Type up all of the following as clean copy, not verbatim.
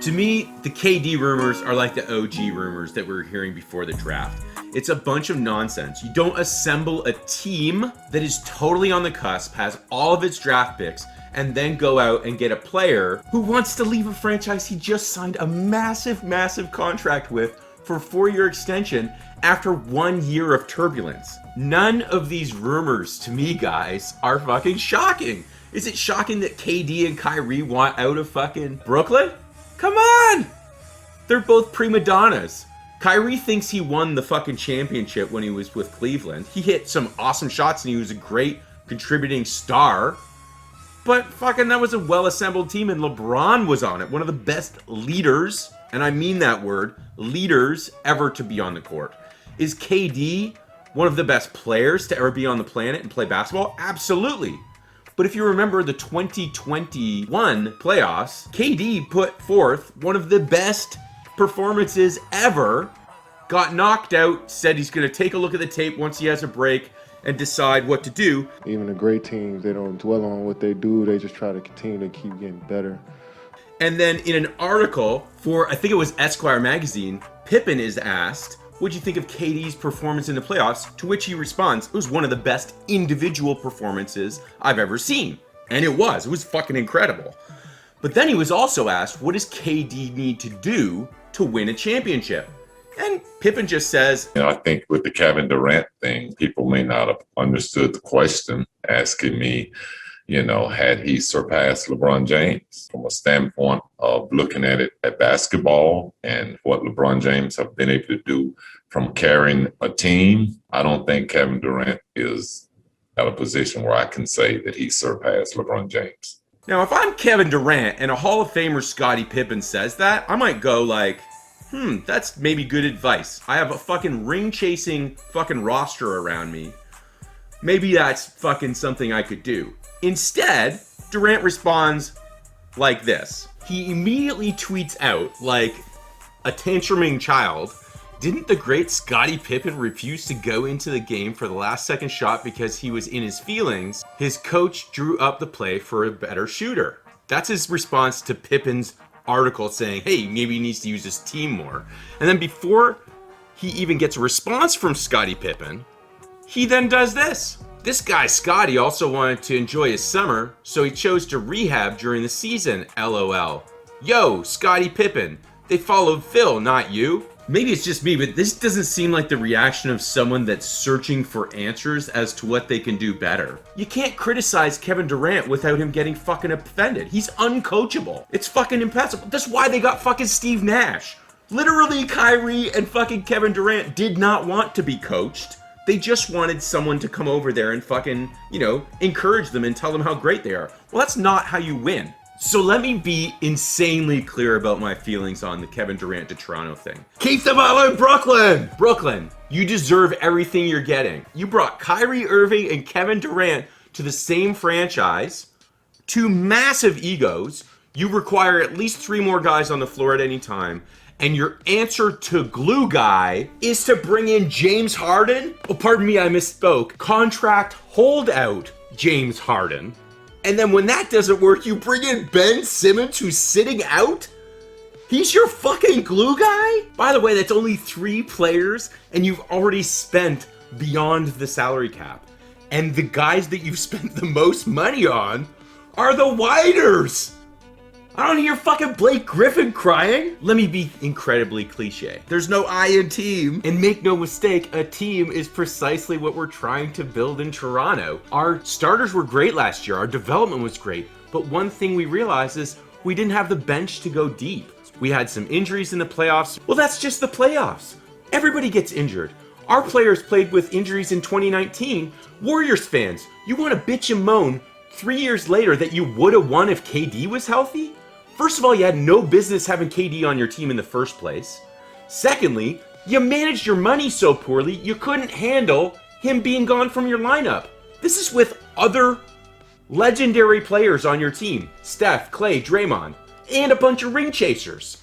To me, the KD rumors are like the OG rumors that we were hearing before the draft. It's a bunch of nonsense. You don't assemble a team that is totally on the cusp, has all of its draft picks, and then go out and get a player who wants to leave a franchise he just signed a massive, massive contract with for a 4-year extension after 1 year of turbulence. None of these rumors, to me, guys, are fucking shocking. Is it shocking that KD and Kyrie want out of fucking Brooklyn? Come on! They're both prima donnas. Kyrie thinks he won the fucking championship when he was with Cleveland. He hit some awesome shots and he was a great contributing star. But fucking that was a well-assembled team and LeBron was on it. One of the best leaders, and I mean that word, leaders ever to be on the court. Is KD one of the best players to ever be on the planet and play basketball? Absolutely. But if you remember the 2021 playoffs, KD put forth one of the best performances ever, got knocked out, said he's going to take a look at the tape once he has a break and decide what to do. Even the great teams, they don't dwell on what they do. They just try to continue to keep getting better. And then in an article for, I think it was Esquire magazine, Pippen is asked, what'd you think of KD's performance in the playoffs? To which he responds, it was one of the best individual performances I've ever seen. And it was fucking incredible. But then he was also asked, what does KD need to do to win a championship? And Pippen just says, I think with the Kevin Durant thing, people may not have understood the question asking me, had he surpassed LeBron James from a standpoint of looking at it at basketball and what LeBron James have been able to do from carrying a team. I don't think Kevin Durant is at a position where I can say that he surpassed LeBron James. Now, if I'm Kevin Durant and a Hall of Famer Scottie Pippen says that, I might go like, that's maybe good advice. I have a fucking ring-chasing fucking roster around me. Maybe that's fucking something I could do. Instead, Durant responds like this. He immediately tweets out, like a tantruming child, didn't the great Scottie Pippen refuse to go into the game for the last second shot because he was in his feelings? His coach drew up the play for a better shooter. That's his response to Pippen's article saying, hey, maybe he needs to use his team more. And then before he even gets a response from Scottie Pippen, he then does this. This guy, Scottie, also wanted to enjoy his summer, so he chose to rehab during the season, LOL. Yo, Scottie Pippen, they followed Phil, not you. Maybe it's just me, but this doesn't seem like the reaction of someone that's searching for answers as to what they can do better. You can't criticize Kevin Durant without him getting fucking offended. He's uncoachable. It's fucking impossible. That's why they got fucking Steve Nash. Literally, Kyrie and fucking Kevin Durant did not want to be coached. They just wanted someone to come over there and fucking, encourage them and tell them how great they are. Well, that's not how you win. So let me be insanely clear about my feelings on the Kevin Durant to Toronto thing. Keep them all in Brooklyn! Brooklyn, you deserve everything you're getting. You brought Kyrie Irving and Kevin Durant to the same franchise, two massive egos. You require at least 3 more guys on the floor at any time. And your answer to glue guy is to bring in James Harden? Oh, pardon me, I misspoke. Contract holdout James Harden. And then when that doesn't work, you bring in Ben Simmons, who's sitting out? He's your fucking glue guy? By the way, that's only 3 players, and you've already spent beyond the salary cap. And the guys that you've spent the most money on are the Widers. I don't hear fucking Blake Griffin crying. Let me be incredibly cliche. There's no I in team. And make no mistake, a team is precisely what we're trying to build in Toronto. Our starters were great last year. Our development was great. But one thing we realized is we didn't have the bench to go deep. We had some injuries in the playoffs. Well, that's just the playoffs. Everybody gets injured. Our players played with injuries in 2019. Warriors fans, you want to bitch and moan 3 years later that you would have won if KD was healthy? First of all, you had no business having KD on your team in the first place. Secondly, you managed your money so poorly, you couldn't handle him being gone from your lineup. This is with other legendary players on your team. Steph, Clay, Draymond, and a bunch of ring chasers.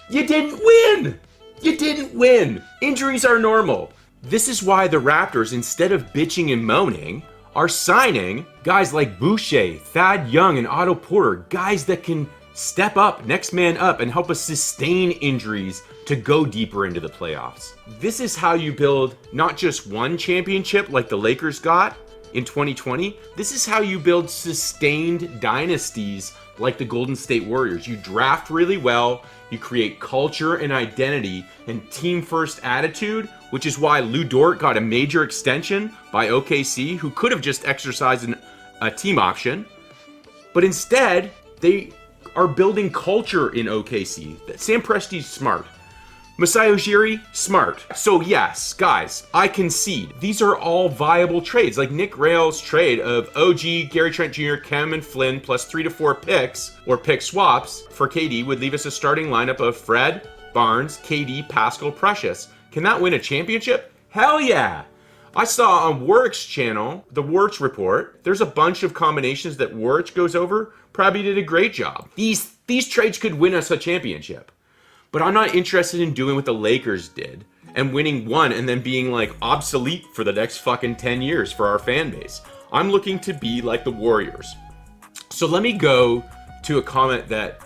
You didn't win! You didn't win! Injuries are normal. This is why the Raptors, instead of bitching and moaning, are signing guys like Boucher, Thad Young, and Otto Porter, guys that can step up, next man up, and help us sustain injuries to go deeper into the playoffs. This is how you build not just one championship like the Lakers got in 2020. This is how you build sustained dynasties like the Golden State Warriors. You draft really well, you create culture and identity and team first attitude, which is why Lou Dort got a major extension by OKC, who could have just exercised a team option. But instead, they are building culture in OKC. Sam Presti's smart. Masai Ujiri, smart. So yes, guys, I concede. These are all viable trades. Like Nick Rael's trade of OG, Gary Trent Jr., Cam, and Flynn plus 3 to 4 picks or pick swaps for KD would leave us a starting lineup of Fred, Barnes, KD, Pascal, Precious. Can that win a championship? Hell yeah! I saw on Warich's channel, the Warich report, there's a bunch of combinations that Warich goes over. Probably did a great job. These trades could win us a championship. But I'm not interested in doing what the Lakers did and winning one and then being like obsolete for the next fucking 10 years for our fan base. I'm looking to be like the Warriors. So let me go to a comment that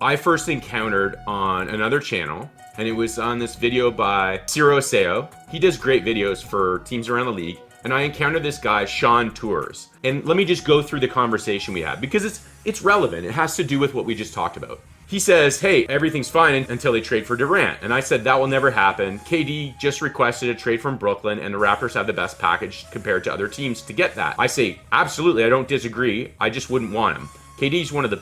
I first encountered on another channel, and it was on this video by Ciro Seo. He does great videos for teams around the league. And I encountered this guy, Sean Tours. And let me just go through the conversation we had because it's relevant. It has to do with what we just talked about. He says, hey, everything's fine until they trade for Durant. And I said, that will never happen. KD just requested a trade from Brooklyn, and the Raptors have the best package compared to other teams to get that. I say, absolutely, I don't disagree. I just wouldn't want him. KD's one of the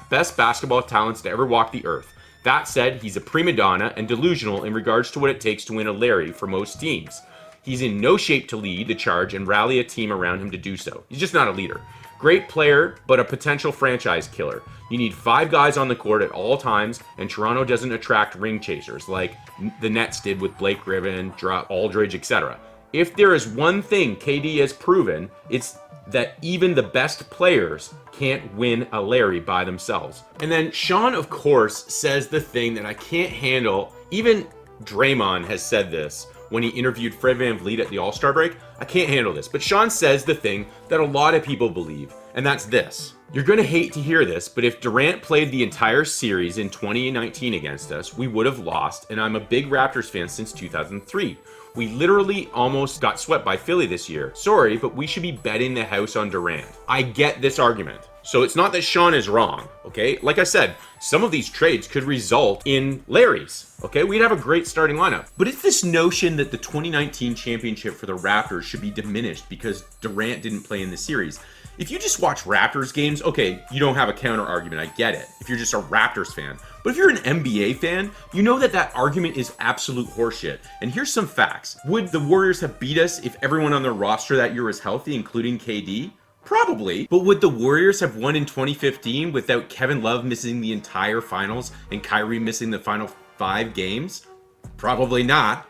best basketball talents to ever walk the earth. That said, he's a prima donna and delusional in regards to what it takes to win a Larry for most teams. He's in no shape to lead the charge and rally a team around him to do so. He's just not a leader. Great player, but a potential franchise killer. You need 5 guys on the court at all times, and Toronto doesn't attract ring chasers like the Nets did with Blake Griffin, Aldridge, etc. If there is one thing KD has proven, it's that even the best players can't win a Larry by themselves. And then Sean, of course, says the thing that I can't handle. Even Draymond has said this when he interviewed Fred VanVleet at the All-Star break. I can't handle this. But Sean says the thing that a lot of people believe, and that's this. You're going to hate to hear this, but if Durant played the entire series in 2019 against us, we would have lost, and I'm a big Raptors fan since 2003. We literally almost got swept by Philly this year. Sorry, but we should be betting the house on Durant. I get this argument. So it's not that Sean is wrong, okay? Like I said, some of these trades could result in Larrys, okay? We'd have a great starting lineup. But it's this notion that the 2019 championship for the Raptors should be diminished because Durant didn't play in the series. If you just watch Raptors games, okay, you don't have a counter argument, I get it, if you're just a Raptors fan. But if you're an NBA fan, you know that that argument is absolute horseshit. And here's some facts. Would the Warriors have beat us if everyone on their roster that year was healthy, including KD? Probably. But would the Warriors have won in 2015 without Kevin Love missing the entire finals and Kyrie missing the final 5 games? Probably not.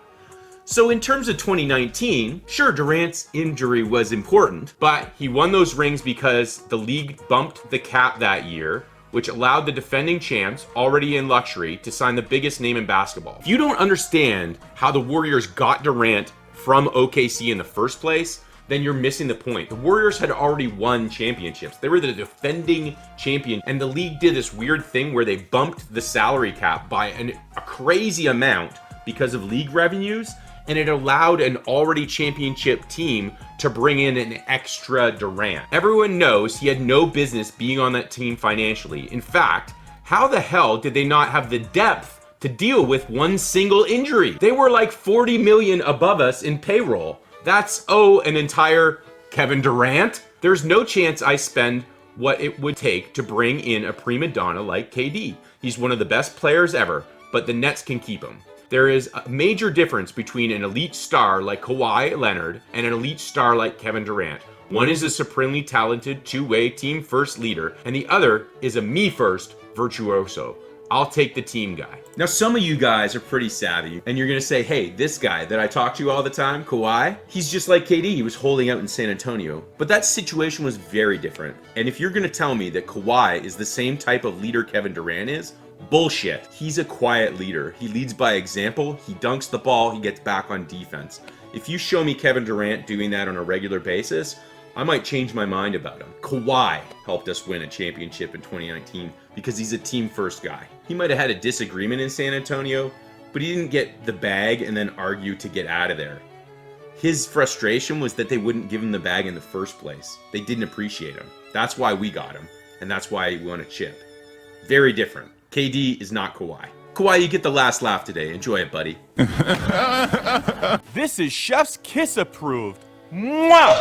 So in terms of 2019, sure, Durant's injury was important, but he won those rings because the league bumped the cap that year, which allowed the defending champs, already in luxury, to sign the biggest name in basketball. If you don't understand how the Warriors got Durant from OKC in the first place, then you're missing the point. The Warriors had already won championships. They were the defending champion, and the league did this weird thing where they bumped the salary cap by a crazy amount because of league revenues, and it allowed an already championship team to bring in an extra Durant. Everyone knows he had no business being on that team financially. In fact, how the hell did they not have the depth to deal with one single injury? They were like 40 million above us in payroll. That's, an entire Kevin Durant? There's no chance I spend what it would take to bring in a prima donna like KD. He's one of the best players ever, but the Nets can keep him. There is a major difference between an elite star like Kawhi Leonard and an elite star like Kevin Durant. One is a supremely talented two-way team first leader, and the other is a me first virtuoso. I'll take the team guy. Now, some of you guys are pretty savvy, and you're going to say, hey, this guy that I talk to all the time, Kawhi, he's just like KD. He was holding out in San Antonio. But that situation was very different. And if you're going to tell me that Kawhi is the same type of leader Kevin Durant is, bullshit. He's a quiet leader. He leads by example. He dunks the ball. He gets back on defense. If you show me Kevin Durant doing that on a regular basis, I might change my mind about him. Kawhi helped us win a championship in 2019 because he's a team-first guy. He might have had a disagreement in San Antonio, but he didn't get the bag and then argue to get out of there. His frustration was that they wouldn't give him the bag in the first place. They didn't appreciate him. That's why we got him, and that's why he won a chip. Very different. KD is not Kawhi. Kawhi, you get the last laugh today. Enjoy it, buddy. This is Chef's Kiss approved. Mwah!